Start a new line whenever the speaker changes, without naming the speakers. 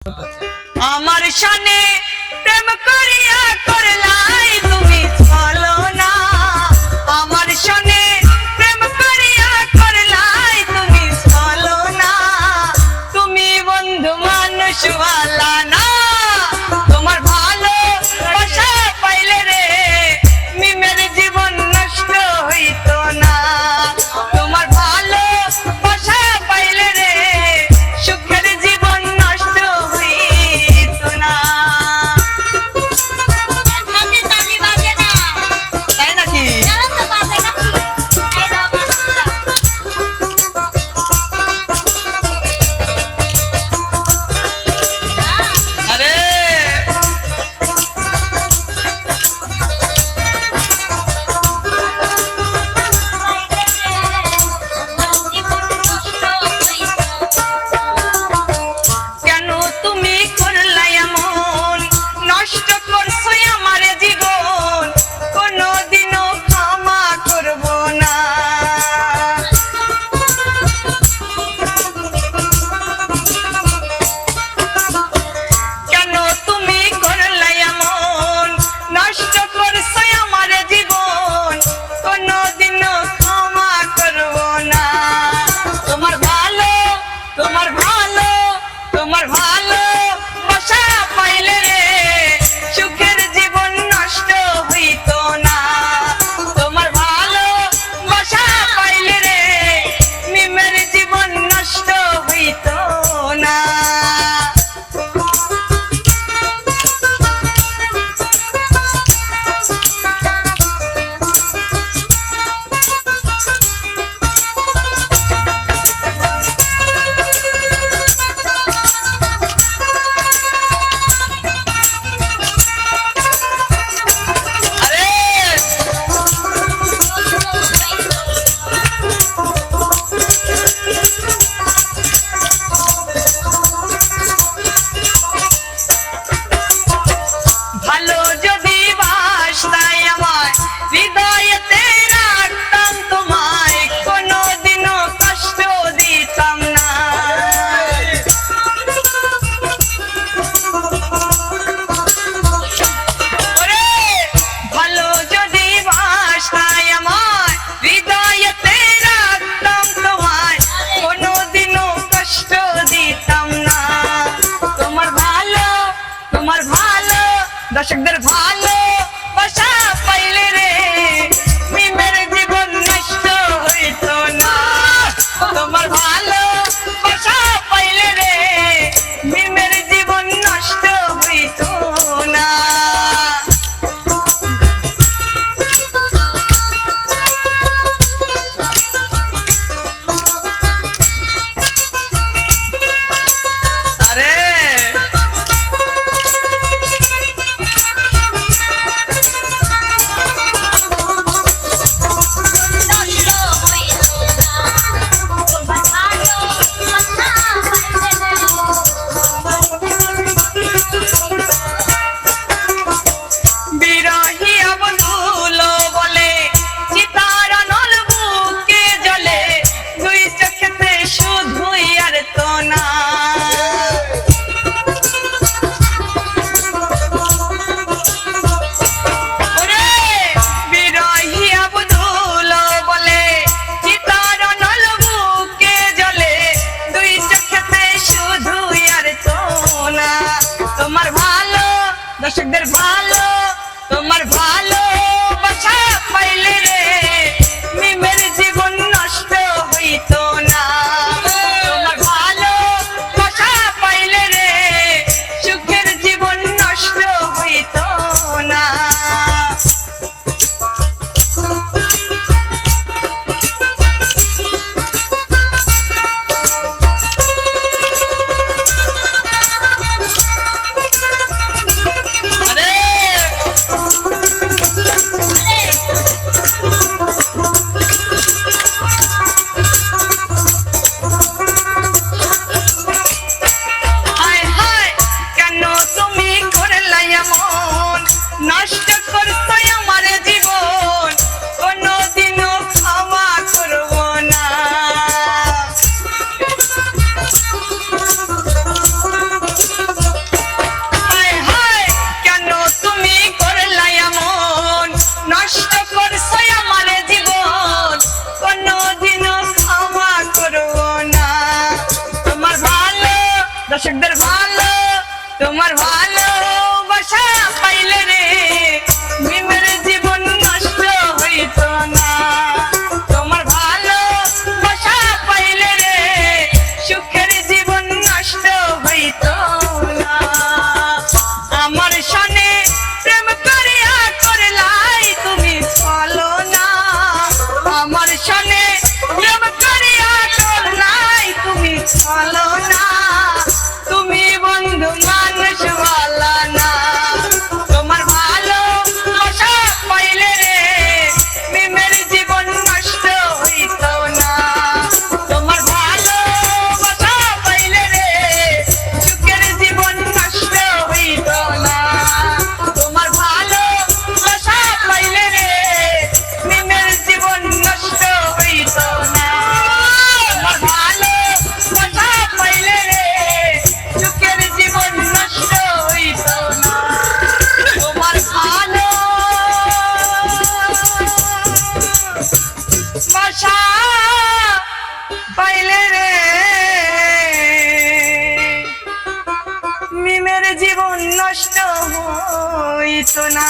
আমার শানে প্রেম করিয়া করলাই তুমি চলো না, আমার শানে প্রেম করিয়া করলাই তুমি চলো না, তুমি বন্ধু মানুষ ভালা না, তোমার ভালো বাসা পাইলে রে মিমের জীবন নষ্ট হইতো না, তোমার ভালো বাসা পাইলে রে সুখের জীবন নষ্ট হইতো না। তাই নাকি? আরে কেন তুমি করলা এমন, নষ্ট করছো আমার জীবন, কোনদিনও ক্ষমা করব না। কেন তুমি করলা এমন, নষ্ট করছো আমার জীবন, কোনদিনও ক্ষমা করব না। তোমার ভালো, তোমার ভালো, তোমার ভালো বাসা পাইলে রে সুখের জীবন নষ্ট হইতো না, তোমার ভালো বাসা পাইলে রে মিমের জীবন নষ্ট হইতো না। ভালো যদি বাসতাই আমায় হৃদয়েতে রাখতাম তোমায়, কোনদিনও কষ্ট দিতাম না। ওরে ভালো যদি বাসতাই আমায় হৃদয়েতে রাখতাম তোমায়, কোনদিনও কষ্ট দিতাম না। তোমার ভালো, তোমার ভালো দর্শকদের ভালো বাসা পাইলে রে মিমের জীবন নষ্ট হইতো না, তোমার ভালো বাসা পাইলে রে মিমের জীবন নষ্ট হইতো না। আরে বিরহী বন্ধুল বলে চিতার নল বুকে জলে, দুই চোখেতে শুধুই আর তো না। ওরে বিরহী বন্ধুল বলে চিতার নল বুকে জলে, দুই চোখেতে শুধুই আর তো না। তোমার ভালো দর্শকদের ভালো, তোমার ভালো বাসা পাইলে রে মিমের জীবন নষ্ট হইতো না, তোমার ভালো বাসা পাইলে রে সুখের জীবন নষ্ট হইতো না। আরে তোমার ভালোবাসা পাইলে রে মিমের জীবন নষ্ট হইতো না। তোমার ভালোবাসা পাইলে রে সুখের জীবন নষ্ট হইতো না। আমার সনে প্রেম করিয়া করলাই তুমি চলো না। আমার সনে প্রেম করিয়া করলাই তুমি চলো না। তুমি বন্ধু মানুষ ভালো না। তোমার ভালোবাসা পাইলে রে মিমের জীবন নষ্ট হইতো না। তোমার ভালোবাসা পাইলে রে সুখের জীবন নষ্ট হইতো না। তোমার ভালোবাসা পাইলে রে মিমের জীবন নষ্ট হইতো না। তোমার ভালোবাসা পাইলে রে সুখের জীবন নষ্ট হইতো না। তোমার ভালোবাসা পাইলে রে মিমের জীবন নষ্ট হইতো না।